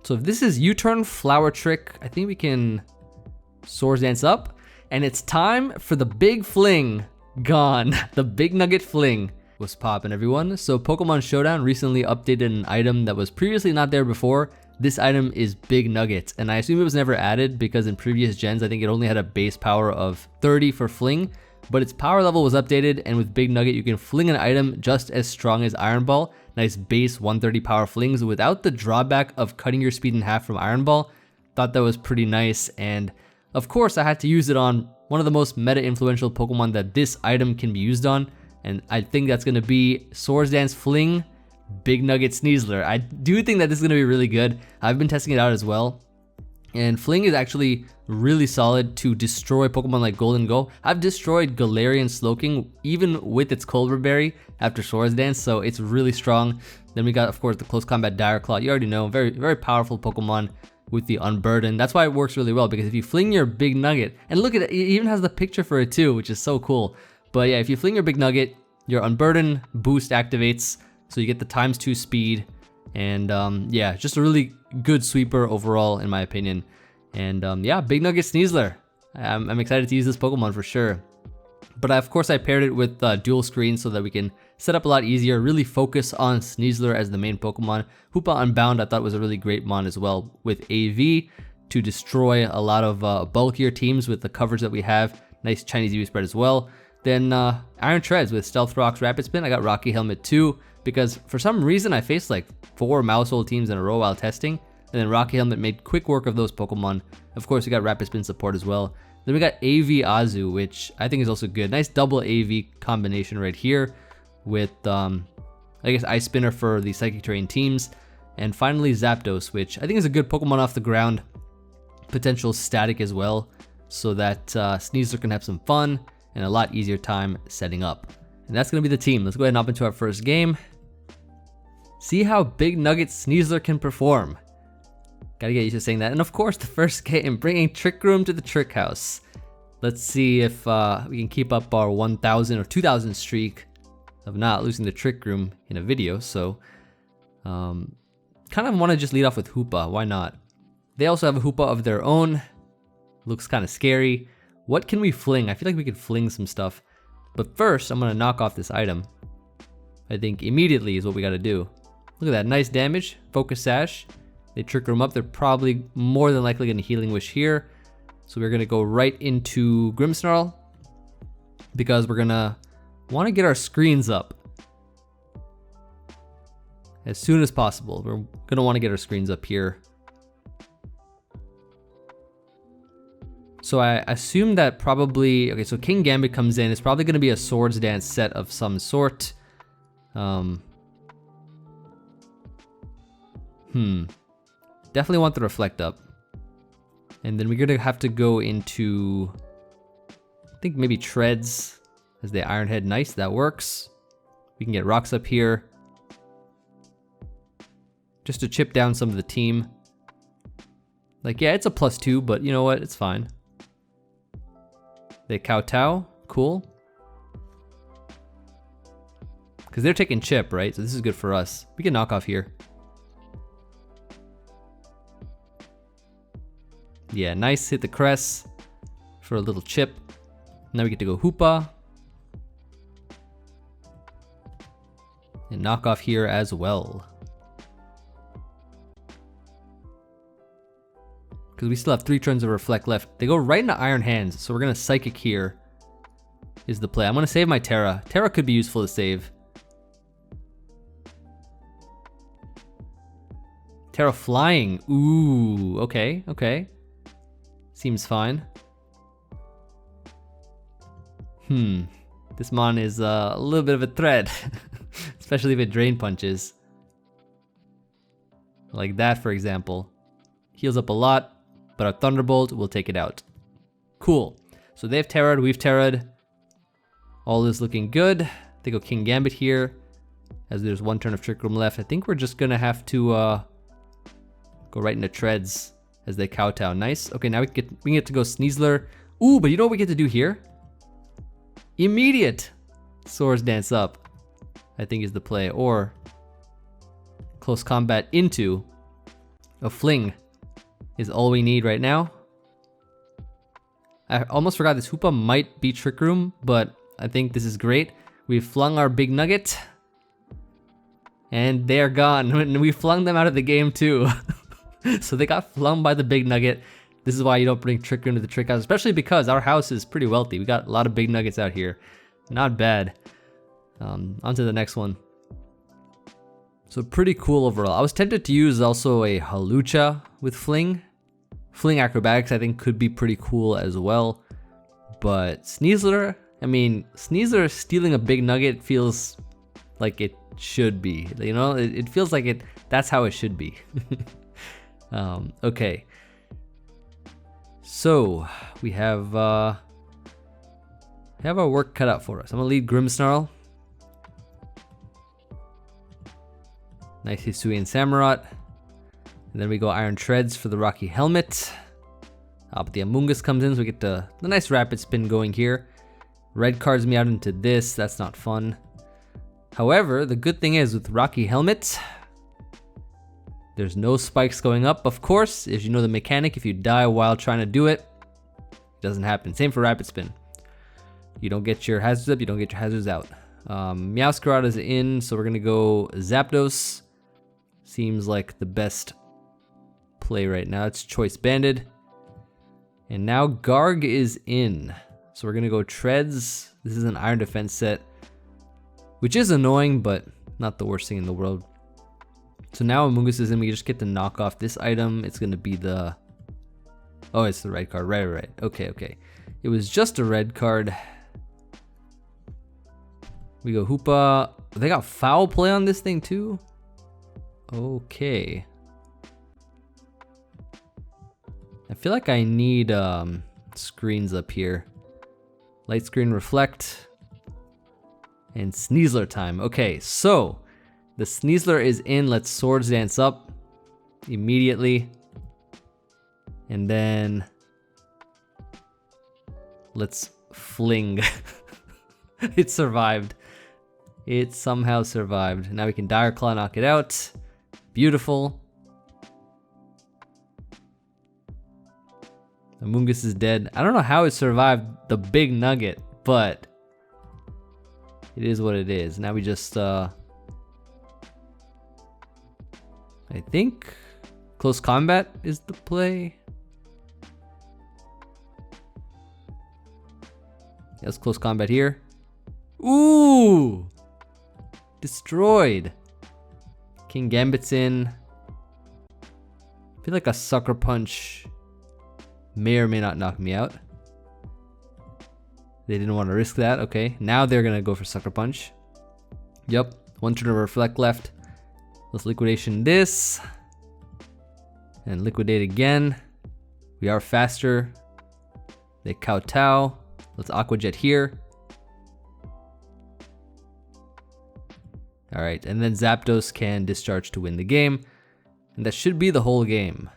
So if this is U-turn, Flower Trick, I think we can Swords Dance up. And it's time for the big fling. Gone. The Big Nugget Fling. What's poppin', everyone? So Pokemon Showdown recently updated an item that was previously not there before. This item is Big Nugget, and I assume it was never added because in previous gens I think it only had a base power of 30 for Fling, but its power level was updated, and with Big Nugget you can fling an item just as strong as Iron Ball. Nice base 130 power flings without the drawback of cutting your speed in half from Iron Ball. Thought that was pretty nice, and of course I had to use it on one of the most meta influential Pokemon that this item can be used on, and I think that's going to be Swords Dance Fling Big Nugget Sneasler. I do think that this is going to be really good. I've been testing it out as well, and Fling is actually really solid to destroy Pokemon like Golden Go. I've destroyed Galarian Slowking even with its Cobra Berry after Swords Dance, so it's really strong. Then we got, of course, the Close Combat Dire Claw. You already know, very, very powerful Pokemon with the Unburden. That's why it works really well, because if you fling your Big Nugget, and look at it, it even has the picture for it too, which is so cool. But yeah, if you fling your Big Nugget, your Unburden boost activates, so you get the ×2 speed, and yeah, just a really good sweeper overall in my opinion. And yeah, Big Nugget Sneasler. I'm excited to use this Pokemon for sure. But of course I paired it with dual screen so that we can set up a lot easier, really focus on Sneasler as the main Pokemon. Hoopa-Unbound I thought was a really great mon as well with AV to destroy a lot of bulkier teams with the coverage that we have. Nice Chinese UV spread as well. Then Iron Treads with Stealth Rocks, Rapid Spin. I got Rocky Helmet too, because for some reason I faced like 4 Mousehole teams in a row while testing, and then Rocky Helmet made quick work of those Pokemon. Of course we got Rapid Spin support as well. Then we got AV Azu, which I think is also good. Nice double AV combination right here with I guess Ice Spinner for the Psychic Terrain teams. And finally Zapdos, which I think is a good Pokemon off the ground. Potential static as well, so that Sneasler can have some fun and a lot easier time setting up. And that's going to be the team. Let's go ahead and hop into our first game. See how Big Nugget Sneasler can perform. Gotta get used to saying that. And of course, the first game, bringing Trick Room to the Trick House. Let's see if we can keep up our 1,000 or 2,000 streak of not losing the Trick Room in a video. So, kind of want to just lead off with Hoopa. Why not? They also have a Hoopa of their own. Looks kind of scary. What can we fling? I feel like we could fling some stuff. But first, I'm going to knock off this item. I think immediately is what we got to do. Look at that, nice damage. Focus Sash. They Trick Room up. They're probably more than likely going to Healing Wish here. So we're going to go right into Grimmsnarl, because we're going to want to get our screens up as soon as possible. We're going to want to get our screens up here. So I assume that probably, okay, so King Gambit comes in. It's probably going to be a Swords Dance set of some sort. Definitely want the Reflect up. And then we're going to have to go into, I think maybe Treads as the Iron Head. Nice, that works. We can get rocks up here just to chip down some of the team. Like, yeah, it's a +2, but you know what? It's fine. They kowtow, cool. Because they're taking chip, right? So this is good for us. We can knock off here. Yeah, nice, hit the crest for a little chip. Now we get to go Hoopa. And knock off here as well. Because we still have 3 turns of Reflect left. They go right into Iron Hands, so we're going to Psychic here is the play. I'm going to save my Terra. Terra could be useful to save. Terra Flying. Ooh, okay, okay. Seems fine. This mon is a little bit of a threat, especially if it Drain Punches. Like that, for example. Heals up a lot, but our Thunderbolt will take it out. Cool. So they've Terra'd, we've Terra'd. All is looking good. They go King Gambit here, as there's 1 turn of Trick Room left. I think we're just gonna have to go right into Treads as they kowtow. Nice. Okay, now we get to go Sneasler. Ooh, but you know what we get to do here? Immediate Swords Dance up, I think is the play, or Close Combat into A Fling is all we need right now. I almost forgot this Hoopa might be Trick Room, but I think this is great. We've flung our Big Nugget. And they're gone. And we flung them out of the game too. So they got flung by the Big Nugget. This is why you don't bring Trick Room to the Trick House, especially because our house is pretty wealthy. We got a lot of Big Nuggets out here. Not bad. On to the next one. So pretty cool overall. I was tempted to use also a Hawlucha with Fling. Fling Acrobatics I think could be pretty cool as well. But Sneasler, I mean, Sneasler stealing a Big Nugget feels like it should be. You know, it feels like it. That's how it should be. Okay. So we have our work cut out for us. I'm gonna lead Grimmsnarl. Nice Hisuian Samurott. And then we go Iron Treads for the Rocky Helmet. But the Amoonguss comes in, so we get the nice rapid spin going here. Red cards me out into this, that's not fun. However, the good thing is with Rocky Helmet, there's no spikes going up. Of course, if you know the mechanic, if you die while trying to do it, it doesn't happen. Same for rapid spin. You don't get your hazards up, you don't get your hazards out. Meowscarada is in, so we're gonna go Zapdos. Seems like the best play right now. It's Choice Banded. And now Garg is in. So we're gonna go Treads. This is an Iron Defense set, which is annoying, but not the worst thing in the world. So now Amoonguss is in, we just get to knock off this item. It's gonna be the... Oh, it's the red card, right. Okay. It was just a red card. We go Hoopa. They got foul play on this thing too? Okay. I feel like I need screens up here. Light screen reflect. And Sneasler time. Okay, so the Sneasler is in. Let's Swords Dance up immediately. And then let's Fling. It survived. It somehow survived. Now we can Dire Claw, knock it out. Beautiful. Amoonguss is dead. I don't know how it survived the Big Nugget, but it is what it is. Now we just, I think close combat is the play. Yes, close combat here. Ooh! Destroyed. King Gambit's in. I feel like a Sucker Punch may or may not knock me out. They didn't want to risk that. Okay, now they're gonna go for Sucker Punch. Yep, one turn of Reflect left. Let's Liquidation this. And Liquidate again. We are faster. They kowtow. Let's Aqua Jet here. Alright, and then Zapdos can discharge to win the game. And that should be the whole game.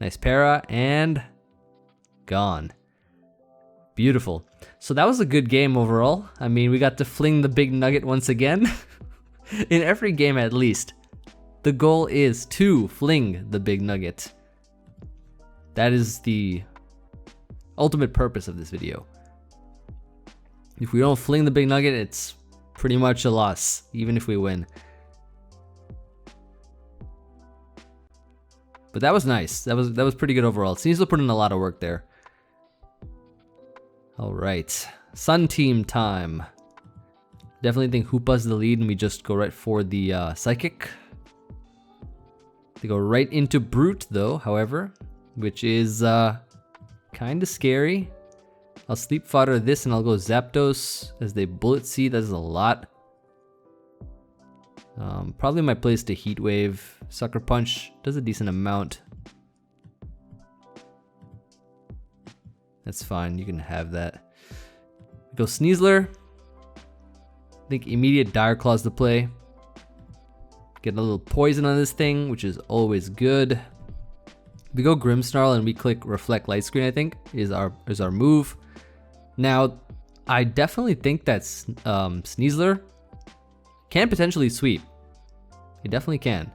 Nice para, and gone. Beautiful. So that was a good game overall. I mean, we got to fling the Big Nugget once again. In every game at least. The goal is to fling the Big Nugget. That is the ultimate purpose of this video. If we don't fling the Big Nugget, it's pretty much a loss, even if we win. But that was nice. That was pretty good overall. Sneasler put in a lot of work there. All right, Sun Team time. Definitely think Hoopa's the lead, and we just go right for the Psychic. They go right into Brute though, however, which is kind of scary. I'll Sleep Fodder this, and I'll go Zapdos as they Bullet Seed. That is a lot. Probably my place to Heat Wave. Sucker Punch does a decent amount. That's fine, you can have that. Go Sneasler. I think immediate Dire Claw's the play. Get a little poison on this thing, which is always good. We go Grimmsnarl and we click Reflect Light Screen, I think, is our move. Now, I definitely think that Sneasler can potentially sweep. He definitely can.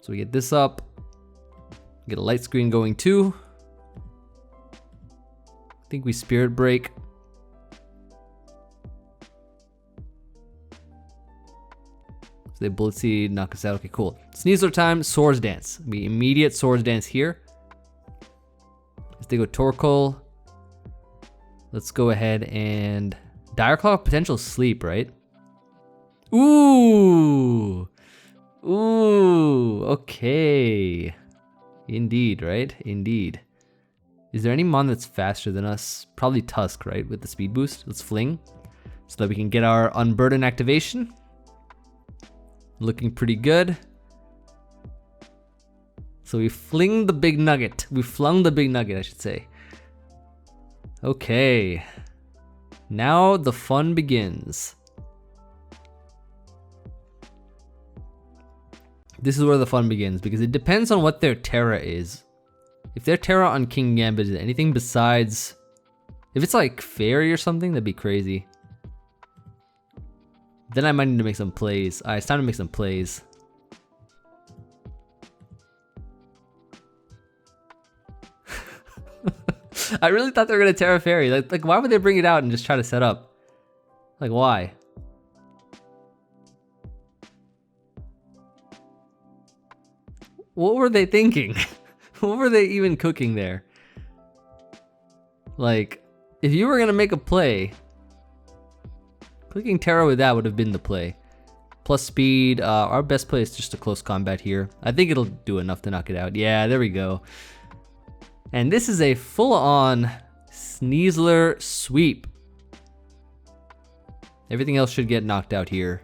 So we get this up. Get a light screen going too. I think we Spirit Break. So they Bullet Seed, knock us out. Okay, cool. Sneasler time, Swords Dance. We immediate Swords Dance here. As they go Torkoal. Let's go ahead and Dire Claw, potential sleep, right? Ooh. Ooh, okay. Indeed, right? Indeed. Is there any mon that's faster than us? Probably Tusk, right? With the speed boost. Let's Fling so that we can get our Unburden activation. Looking pretty good. So we fling the Big Nugget. We flung the Big Nugget, I should say. Okay. Now the fun begins. This is where the fun begins because it depends on what their Terra is. If their Terra on King Gambit is anything besides... If it's like Fairy or something, that'd be crazy. Then I might need to make some plays. Alright, it's time to make some plays. I really thought they were gonna Terra Fairy. Like, why would they bring it out and just try to set up? Like, why? What were they thinking? What were they even cooking there? Like, if you were gonna make a play, clicking Terra with that would have been the play. Plus speed, our best play is just a close combat here. I think it'll do enough to knock it out. Yeah, there we go. And this is a full-on Sneasler sweep. Everything else should get knocked out here.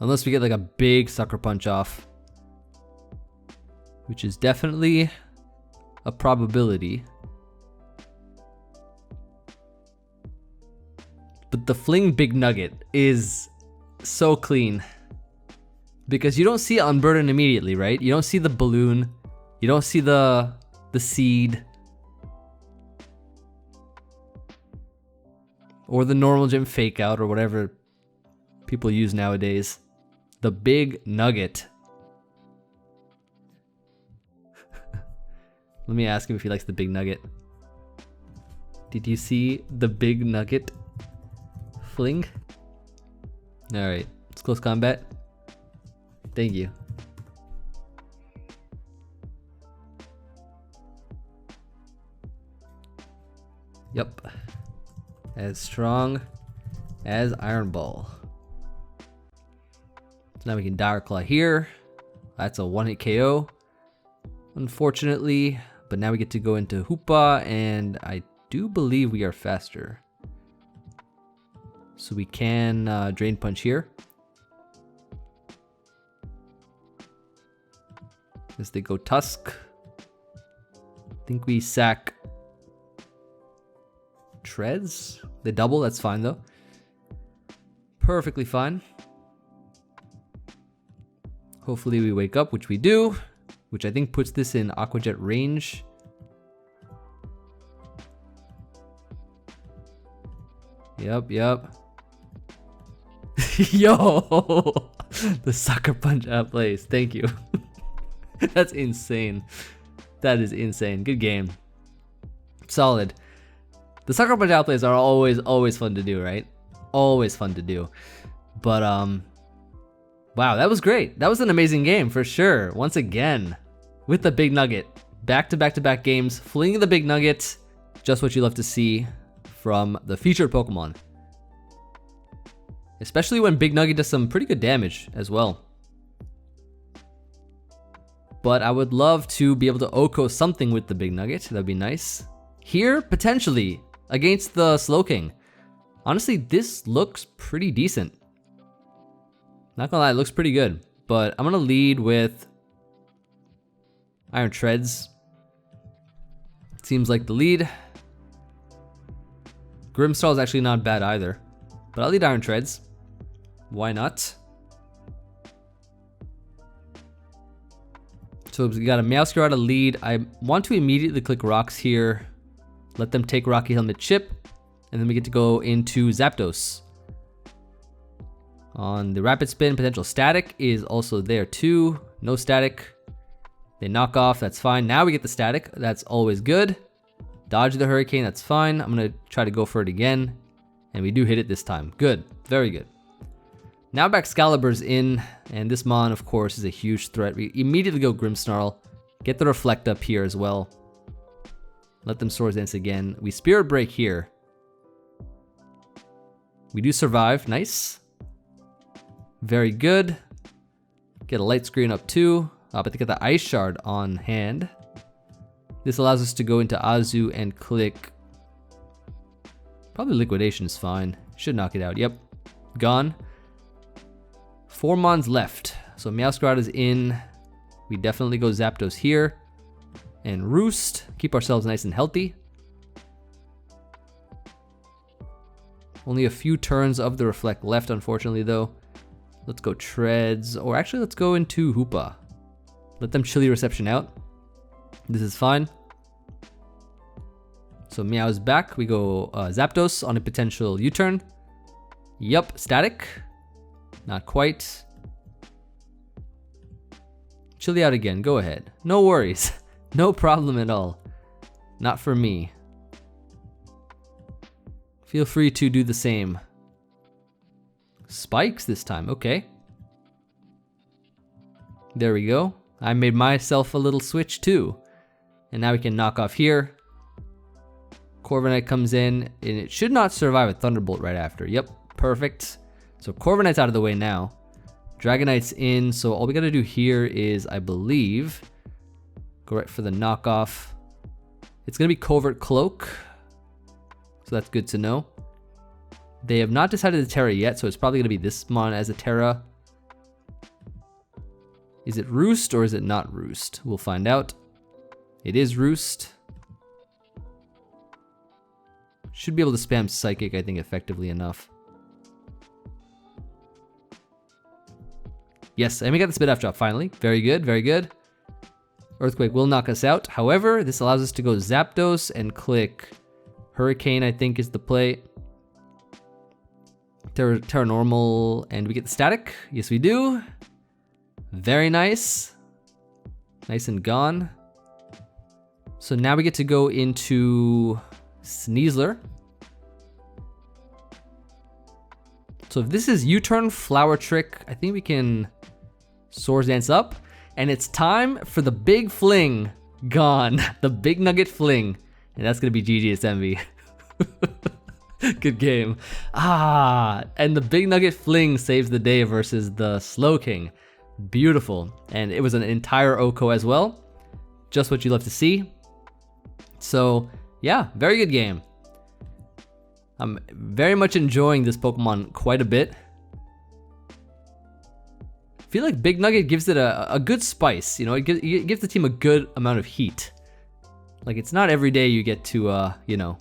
Unless we get like a big Sucker Punch off. Which is definitely a probability. But the Fling Big Nugget is so clean. Because you don't see Unburden immediately, right? You don't see the balloon. You don't see the seed. Or the normal gym fake out or whatever people use nowadays. The Big Nugget. Let me ask him if he likes the Big Nugget. Did you see the Big Nugget Fling? Alright, it's close combat. Thank you. Yep. As strong as Iron Ball. So now we can Dire Claw here. That's a one-hit KO. Unfortunately. But now we get to go into Hoopa, and I do believe we are faster. So we can Drain Punch here. As they go Tusk. I think we sack Treads. They double, that's fine though. Perfectly fine. Hopefully we wake up, which we do. Which I think puts this in Aqua Jet range. Yep. Yo! The Sucker Punch outplays. Thank you. That's insane. That is insane. Good game. Solid. The Sucker Punch outplays are always fun to do, right? Always fun to do. But wow, that was great. That was an amazing game for sure. Once again, with the Big Nugget. Back-to-back games. Flinging the Big Nugget. Just what you love to see from the featured Pokemon. Especially when Big Nugget does some pretty good damage as well. But I would love to be able to OHKO something with the Big Nugget. That'd be nice. Here, potentially, against the Slowking. Honestly, this looks pretty decent. Not gonna lie, it looks pretty good. But I'm gonna lead with Iron Treads. Seems like the lead. Grimmsnarl is actually not bad either. But I'll lead Iron Treads. Why not? So we got a Meowscarada to lead. I want to immediately click Rocks here. Let them take Rocky Helmet Chip. And then we get to go into Zapdos. On the rapid spin, potential static is also there too. No static. They knock off, that's fine. Now we get the static, that's always good. Dodge the hurricane, that's fine. I'm gonna try to go for it again. And we do hit it this time. Good, very good. Now Baxcalibur's in, and this Mon, of course, is a huge threat. We immediately go Grimmsnarl. Get the Reflect up here as well. Let them Swords Dance again. We Spirit Break here. We do survive, nice. Very good. Get a Light Screen up too. But to get the Ice Shard on hand. This allows us to go into Azu and click. Probably Liquidation is fine. Should knock it out. Yep. Gone. 4 Mons left. So Meowscarada is in. We definitely go Zapdos here. And Roost. Keep ourselves nice and healthy. Only a few turns of the Reflect left, unfortunately, though. Let's go Treads. Or actually, let's go into Hoopa. Let them Chilly Reception out. This is fine. So Meow's back. We go Zapdos on a potential U-turn. Yup, static. Not quite. Chilly out again. Go ahead. No worries. No problem at all. Not for me. Feel free to do the same. Spikes this time. Okay. There we go. I made myself a little switch too. And now we can knock off here. Corviknight comes in, and it should not survive a Thunderbolt right after. Yep, perfect. So Corviknight's out of the way now. Dragonite's in, so all we gotta do here is, I believe, go right for the knockoff. It's gonna be Covert Cloak. So that's good to know. They have not decided the Terra yet, so it's probably gonna be this Mon as a Terra. Is it Roost or is it not Roost? We'll find out. It is Roost. Should be able to spam Psychic, I think, effectively enough. Yes, and we got the Spit Off drop finally. Very good, very good. Earthquake will knock us out. However, this allows us to go Zapdos and click Hurricane, I think is the play. Terra Normal, and we get the Static. Yes, we do. Very nice. Nice and gone. So now we get to go into Sneasler. So if this is U-turn, Flower Trick, I think we can Swords Dance up. And it's time for the big fling. Gone. The Big Nugget Fling. And that's going to be GG, it's Emvee. Good game. And the Big Nugget Fling saves the day versus the Slowking. Beautiful. And it was an entire OHKO as well. Just what you love to see. So, yeah, very good game. I'm very much enjoying this Pokemon quite a bit. I feel like Big Nugget gives it a good spice. You know, it gives the team a good amount of heat. Like, it's not every day you get to, you know,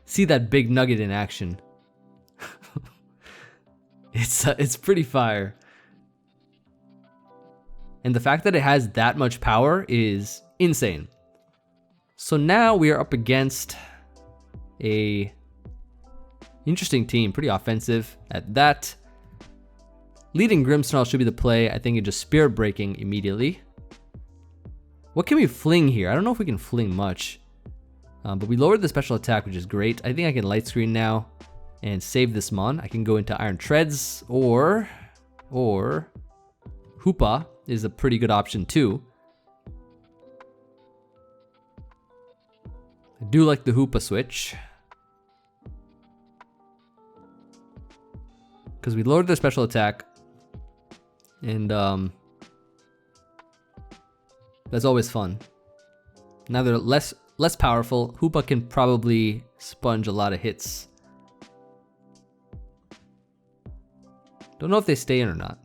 see that Big Nugget in action. It's pretty fire. And the fact that it has that much power is insane. So now we are up against a interesting team, pretty offensive at that. Leading Grimmsnarl should be the play. I think it just Spirit Breaking immediately. What can we fling here? I don't know if we can fling much. But we lowered the special attack, which is great. I think I can Light Screen now and save this Mon. I can go into Iron Treads or Hoopa is a pretty good option too. I do like the Hoopa switch. Because we lowered the special attack. And that's always fun. Now they're less powerful. Hoopa can probably sponge a lot of hits. Don't know if they stay in or not.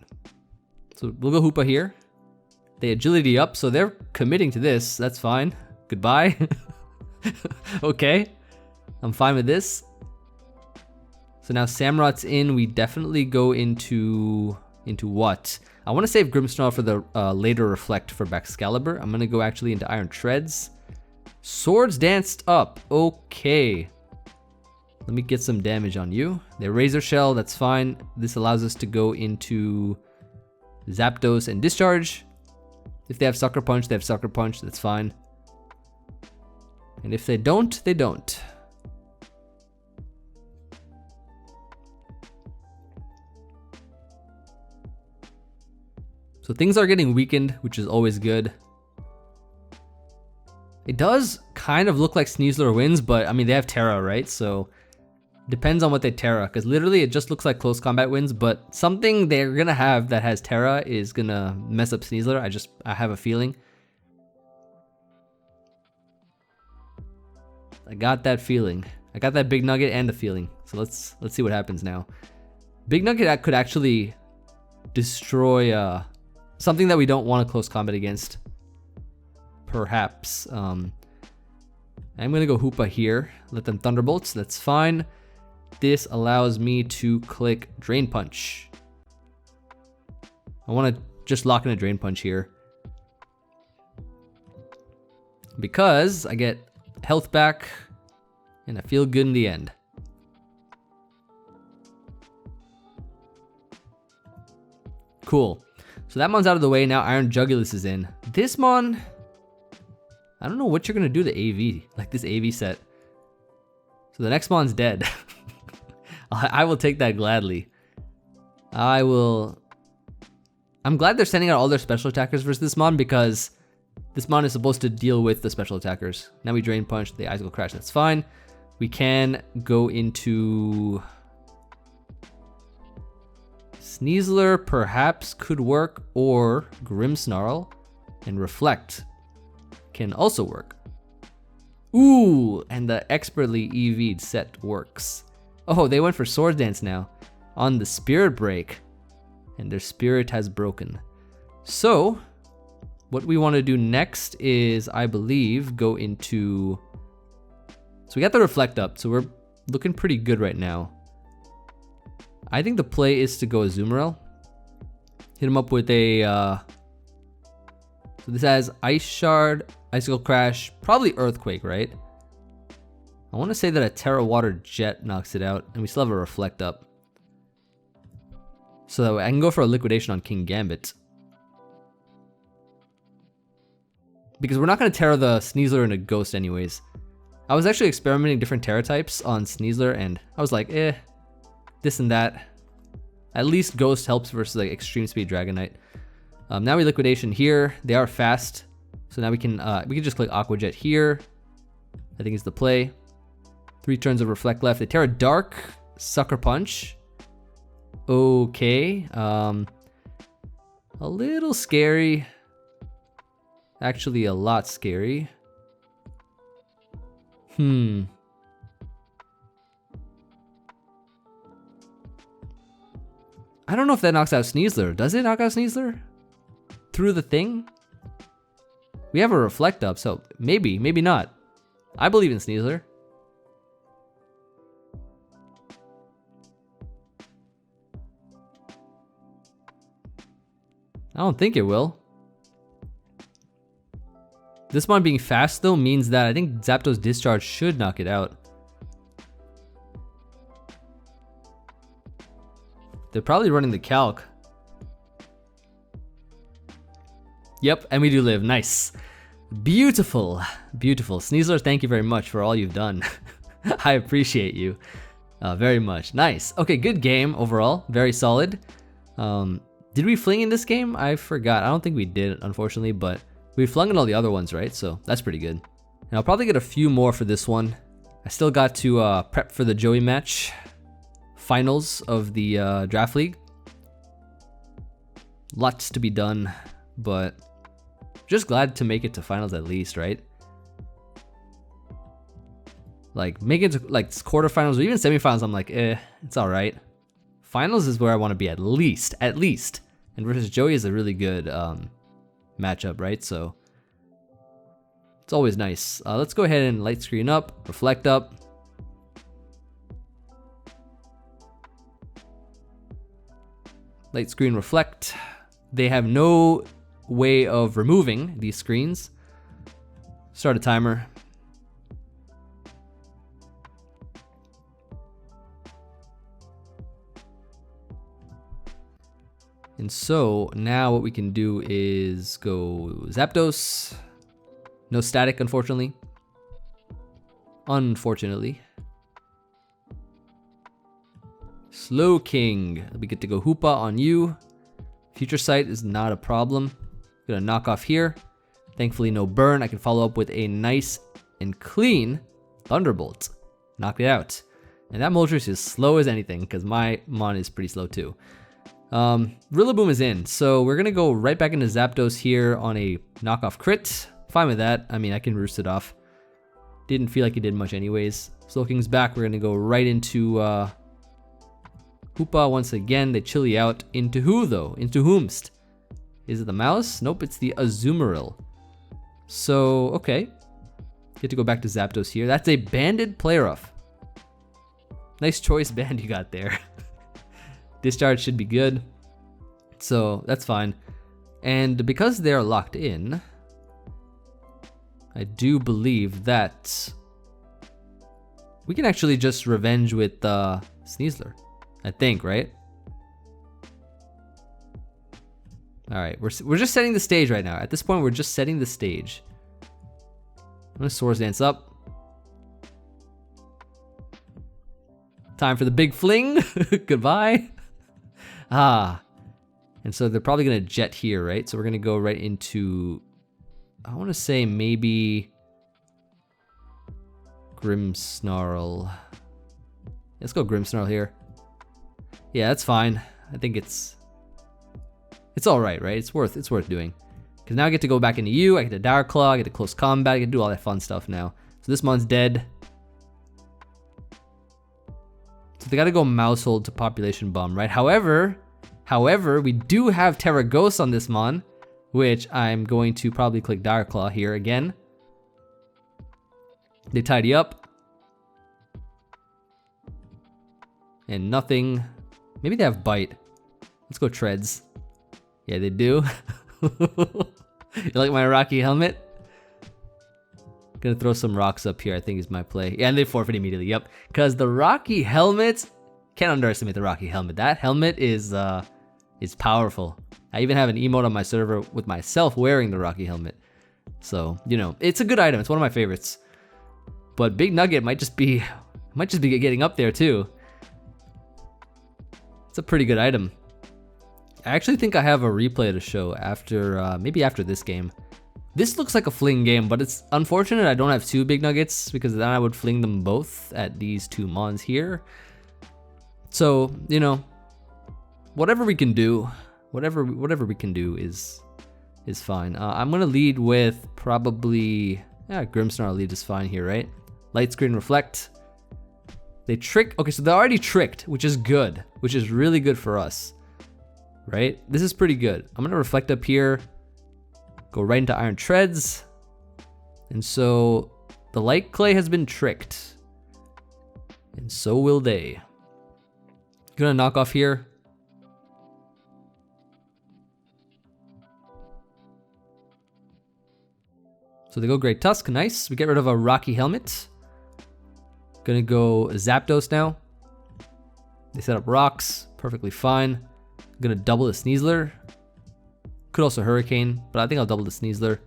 So we'll go Hoopa here. They agility up, so they're committing to this. That's fine. Goodbye. Okay. I'm fine with this. So now Samurot's in. We definitely go into what? I want to save Grimmsnarl for the later Reflect for Baxcalibur. I'm going to go actually into Iron Treads. Swords Danced up. Okay. Let me get some damage on you. They Razor Shell, that's fine. This allows us to go into Zapdos and Discharge. If they have Sucker Punch, they have Sucker Punch, that's fine. And if they don't, they don't. So things are getting weakened, which is always good. It does kind of look like Sneasler wins, but I mean, they have Terra, right? So depends on what they Terra, because literally it just looks like close combat wins, but something they're gonna have that has Terra is gonna mess up Sneasler. I have a feeling. I got that feeling. I got that Big Nugget and the feeling. So let's see what happens now. Big Nugget could actually destroy something that we don't want to close combat against. Perhaps. I'm gonna go Hoopa here. Let them Thunderbolts. That's fine. This allows me to click Drain Punch. I want to just lock in a Drain Punch here, because I get health back and I feel good in the end. Cool. So that mon's out of the way. Now Iron Jugulus is in. This mon, I don't know what you're gonna do to AV, like this AV set. So the next mon's dead. I will take that gladly. I'm glad they're sending out all their special attackers versus this mon, because this mon is supposed to deal with the special attackers. Now we Drain Punch, the Icicle Crash, that's fine. We can go into Sneasler, perhaps could work, or Grimmsnarl and Reflect can also work. Ooh, and the expertly EV'd set works. Oh, they went for Sword Dance now on the Spirit Break, and their spirit has broken. So what we want to do next is, I believe, go into... So we got the Reflect up, so we're looking pretty good right now. I think the play is to go Azumarill. Hit him up with a... So this has Ice Shard, Icicle Crash, probably Earthquake, right? I want to say that a Terra Water Jet knocks it out, and we still have a Reflect up. So I can go for a Liquidation on King Gambit. Because we're not going to Terra the Sneasler into Ghost anyways. I was actually experimenting different Terra types on Sneasler, and I was like, this and that. At least Ghost helps versus like Extreme Speed Dragonite. Now we Liquidation here. They are fast, so now we can just click Aqua Jet here. I think is the play. 3 turns of Reflect left. They Terra Dark, Sucker Punch. Okay. A little scary. Actually, a lot scary. I don't know if that knocks out Sneasler. Does it knock out Sneasler? Through the thing? We have a Reflect up, so maybe, maybe not. I believe in Sneasler. I don't think it will. This one being fast though means that I think Zapdos Discharge should knock it out. They're probably running the calc. Yep, and we do live. Nice. Beautiful. Beautiful. Sneasler, thank you very much for all you've done. I appreciate you very much. Nice. Okay, good game overall. Very solid. Did we fling in this game? I forgot. I don't think we did, unfortunately, but we flung in all the other ones, right? So that's pretty good. And I'll probably get a few more for this one. I still got to prep for the Joey match. Finals of the Draft League. Lots to be done, but just glad to make it to finals at least, right? Like, make it to like quarterfinals or even semifinals, I'm like, it's all right. Finals is where I want to be at least. And versus Joey is a really good matchup, right? So it's always nice. Let's go ahead and light screen up, Reflect up. Light screen, Reflect. They have no way of removing these screens. Start a timer. And so now what we can do is go Zapdos. No static, unfortunately. Unfortunately. Slowking. We get to go Hoopa on you. Future Sight is not a problem. Gonna knock off here. Thankfully no burn. I can follow up with a nice and clean Thunderbolt. Knock it out. And that Moltres is slow as anything because my Mon is pretty slow too. Rillaboom is in, so we're gonna go right back into Zapdos here on a knockoff crit. Fine with that. I mean, I can roost it off. Didn't feel like it did much anyways. Slowking's back. We're gonna go right into Hoopa once again. They chilly out. Into who though? Into whomst? Is it the mouse? Nope, it's the Azumarill. So, okay. Get to go back to Zapdos here. That's a banded player off. Nice choice band you got there. Discharge should be good. So, that's fine. And because they're locked in, I do believe that we can actually just revenge with Sneasler. I think, right? Alright, we're just setting the stage right now. At this point, we're just setting the stage. I'm gonna Swords Dance up. Time for the big fling. Goodbye. And so they're probably gonna jet here, right? So we're gonna go right into, I wanna say maybe Grimmsnarl. Let's go Grimmsnarl here. Yeah, that's fine. I think it's all right? It's worth doing. Because now I get to go back into you. I get to Dire Claw. I get to close combat. I get to do all that fun stuff now. So this mon's dead. So they got to go Mouse Hold to Population Bomb, right? However, we do have Terra Ghost on this mon, which I'm going to probably click Dire Claw here again. They tidy up. And nothing. Maybe they have Bite. Let's go Treads. Yeah, they do. You like my Rocky helmet? Gonna throw some rocks up here, I think is my play. Yeah, and they forfeit immediately, yep. Because the Rocky helmet, can't underestimate the Rocky helmet. That helmet is powerful. I even have an emote on my server with myself wearing the Rocky helmet. So, you know, it's a good item. It's one of my favorites. But Big Nugget might just be getting up there too. It's a pretty good item. I actually think I have a replay to show after, maybe after this game. This looks like a fling game, but it's unfortunate I don't have two Big Nuggets because then I would fling them both at these two mons here. So, you know, whatever we can do, whatever we can do is fine. I'm gonna lead with probably, yeah, Grimmsnarl lead is fine here, right? Light Screen Reflect. They trick, okay, so they're already tricked, which is good, which is really good for us. Right? This is pretty good. I'm gonna reflect up here, go right into Iron Treads. And so the Light Clay has been tricked. And so will they. Gonna knock off here. So they go Great Tusk, nice. We get rid of a Rocky Helmet. Gonna go Zapdos now. They set up rocks, perfectly fine. Gonna double the Sneasler. Could also Hurricane, but I think I'll double the Sneasler.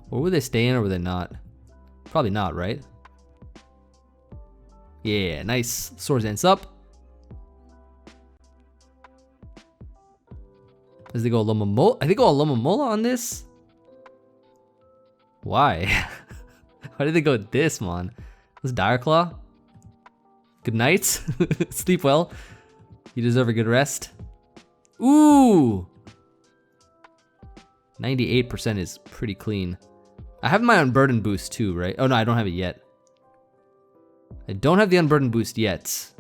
Or would they stay in or would they not? Probably not, right? Yeah, nice. Swords Dance up. As they go Alomomola. I think go Alomomola on this. Why? Why did they go with this, man? This Dire Claw. Good night. Sleep well. You deserve a good rest. Ooh! 98% is pretty clean. I have my Unburden boost too, right? Oh no, I don't have it yet. I don't have the Unburden boost yet.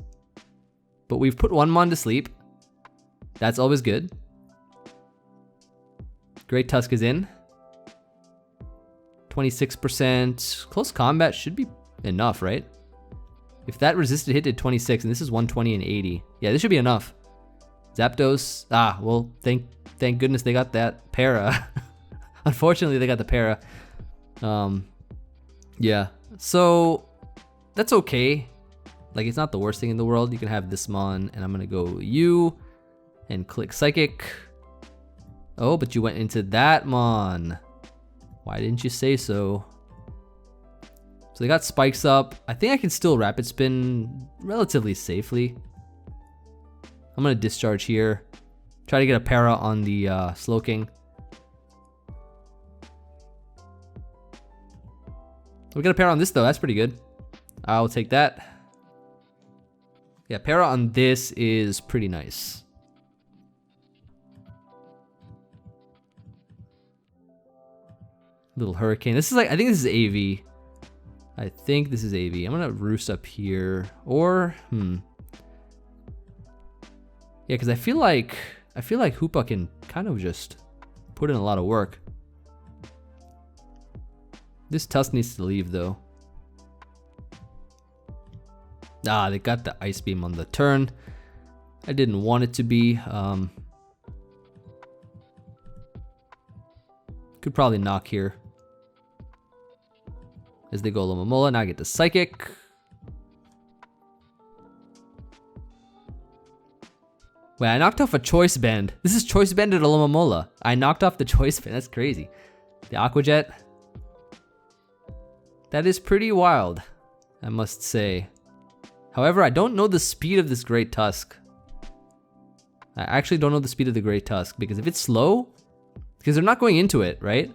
But we've put one mon to sleep. That's always good. Great Tusk is in. 26%. Close combat should be enough, right? If that resisted hit did 26 and this is 120 and 80. Yeah, this should be enough. Zapdos. Well, thank goodness they got that para. Unfortunately, they got the para. Yeah. So that's okay. Like, it's not the worst thing in the world. You can have this mon, and I'm gonna go you. and click Psychic. Oh, but you went into that, mon. Why didn't you say so? So they got spikes up. I think I can still rapid spin relatively safely. I'm gonna discharge here. Try to get a para on the Slowking. We got a para on this though, that's pretty good. I'll take that. Yeah, para on this is pretty nice. Little hurricane. This is like, I think this is AV. I think this is AV. I'm gonna roost up here. Or, Yeah, because I feel like Hoopa can kind of just put in a lot of work. This Tusk needs to leave though. Ah, they got the Ice Beam on the turn. I didn't want it to be. Could probably knock here. As they go Alomomola, now I get the Psychic. Wait, I knocked off a Choice Band. This is Choice Banded Alomomola. I knocked off the Choice Band, that's crazy. The Aqua Jet. That is pretty wild, I must say. However, I don't know the speed of this Great Tusk. I actually don't know the speed of the Great Tusk, because if it's slow, because they're not going into it, right?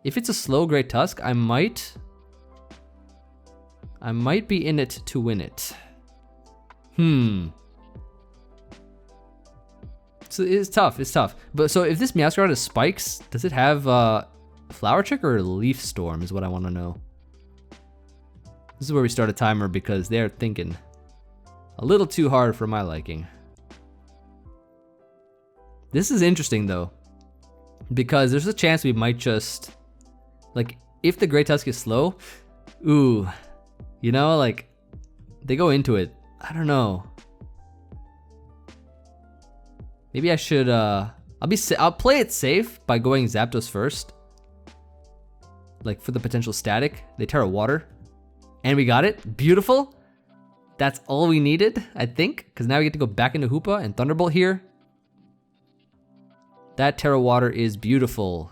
If it's a slow Great Tusk, I might be in it to win it. So it's tough, it's tough. But so if this Meowscarada has spikes, does it have Flower Trick or Leaf Storm is what I want to know. This is where we start a timer because they're thinking a little too hard for my liking. This is interesting though, because there's a chance we might just, like, if the Great Tusk is slow, ooh, you know, like, they go into it. I don't know. Maybe I should, I'll play it safe by going Zapdos first. Like, for the potential static. They Terra Water. And we got it. Beautiful. That's all we needed, I think. Because now we get to go back into Hoopa and Thunderbolt here. That Terra Water is beautiful.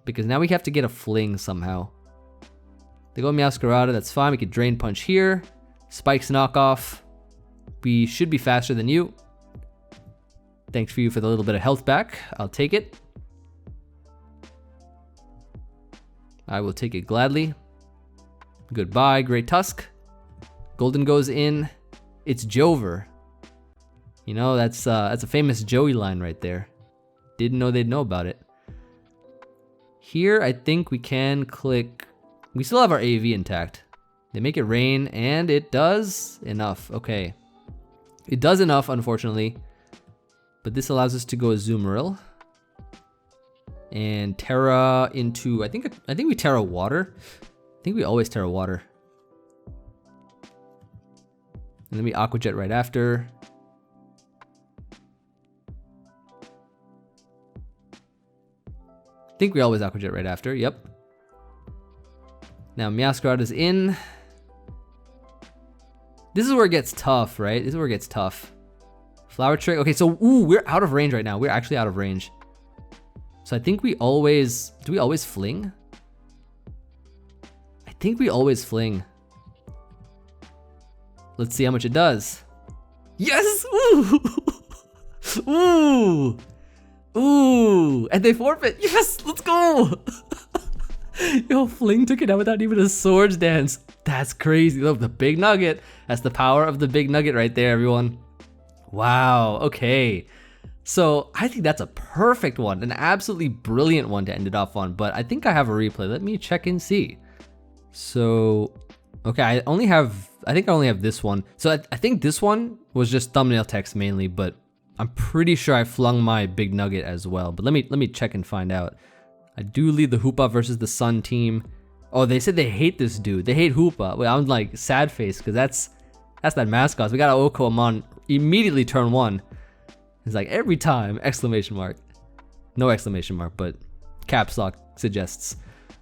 Because now we have to get a Fling somehow. They go Meowscarada, that's fine. We could Drain Punch here. Spikes knockoff. We should be faster than you. Thanks for you for the little bit of health back. I'll take it. I will take it gladly. Goodbye, Great Tusk. Golden goes in. It's Jover. You know, that's a famous Joey line right there. Didn't know they'd know about it. Here, I think we can click. We still have our AV intact. They make it rain, and it does enough. Okay. It does enough, unfortunately. But this allows us to go Azumarill. And Terra into, I think we Terra Water. I think we always Terra Water. And then we Aqua Jet right after. I think we always Aqua Jet right after, yep. Now Meowscarada's in. This is where it gets tough, right? This is where it gets tough. Flower Trick, okay, so ooh, we're out of range right now. We're actually out of range. So I think we always, do we always Fling? I think we always Fling. Let's see how much it does. Yes! Ooh! Ooh! Ooh! And they forfeit. Yes! Let's go! Yo, Fling took it out without even a Swords Dance. That's crazy. Look, the Big Nugget. That's the power of the Big Nugget right there, everyone. Wow, okay. So I think that's a perfect one, an absolutely brilliant one to end it off on, but I think I have a replay. Let me check and see. So, okay, I think I only have this one. So I think this one was just thumbnail text mainly, but I'm pretty sure I flung my Big Nugget as well. But let me check and find out. I do lead the Hoopa versus the Sun team. Oh, they said they hate this dude. They hate Hoopa. Wait, I'm like sad face because that's that mascot. So we got an OHKO immediately turn one. It's like every time, exclamation mark. No exclamation mark, but caps lock suggests.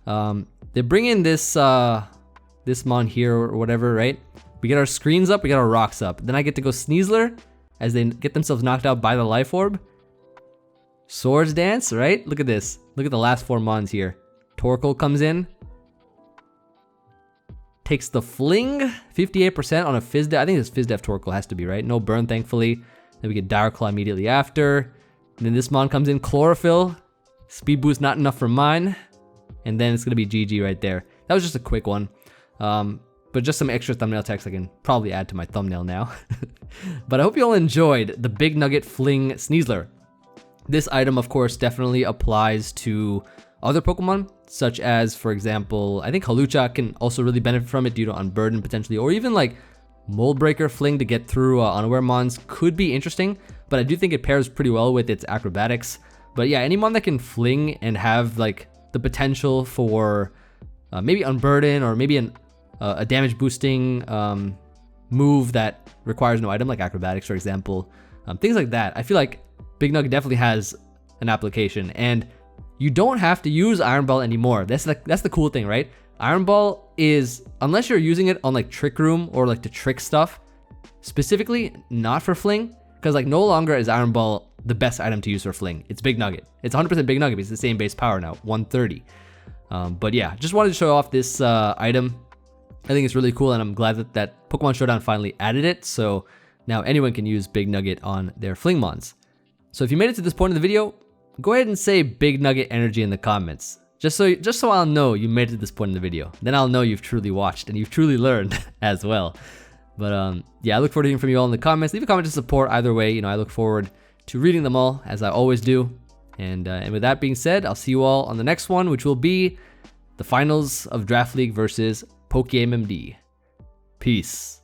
They bring in this this mon here or whatever, right? We get our screens up, we get our rocks up. Then I get to go Sneasler, as they get themselves knocked out by the Life Orb. Swords Dance, right? Look at this. Look at the last 4 mons here. Torkoal comes in. Takes the Fling, 58% on a Fizz Def. I think it's Fizz Def Torkoal, has to be, right? No burn, thankfully. Then we get Dire Claw immediately after. And then this mon comes in, Chlorophyll. Speed boost not enough for mine. And then it's going to be GG right there. That was just a quick one. But just some extra thumbnail text I can probably add to my thumbnail now. But I hope you all enjoyed the Big Nugget Fling Sneasler. This item, of course, definitely applies to other Pokemon, such as, for example, I think Hawlucha can also really benefit from it due to Unburden potentially, or even like Mold Breaker Fling to get through unaware mons could be interesting, but I do think it pairs pretty well with its acrobatics. But yeah, any mon that can fling and have like the potential for maybe Unburden or maybe a damage boosting move that requires no item, like acrobatics, for example, things like that. I feel like Big Nugget definitely has an application, and you don't have to use Iron Ball anymore. That's the cool thing, right? Iron Ball is, unless you're using it on like Trick Room or like to trick stuff, specifically not for Fling, because like no longer is Iron Ball the best item to use for Fling. It's Big Nugget. It's 100% Big Nugget because it's the same base power now, 130. But yeah, just wanted to show off this item. I think it's really cool, and I'm glad that Pokemon Showdown finally added it, so now anyone can use Big Nugget on their Fling mons. So if you made it to this point in the video, go ahead and say Big Nugget Energy in the comments. Just so I'll know you made it to this point in the video. Then I'll know you've truly watched and you've truly learned as well. But yeah, I look forward to hearing from you all in the comments. Leave a comment to support either way. You know, I look forward to reading them all, as I always do. And with that being said, I'll see you all on the next one, which will be the finals of Draft League versus PokeMMD. Peace.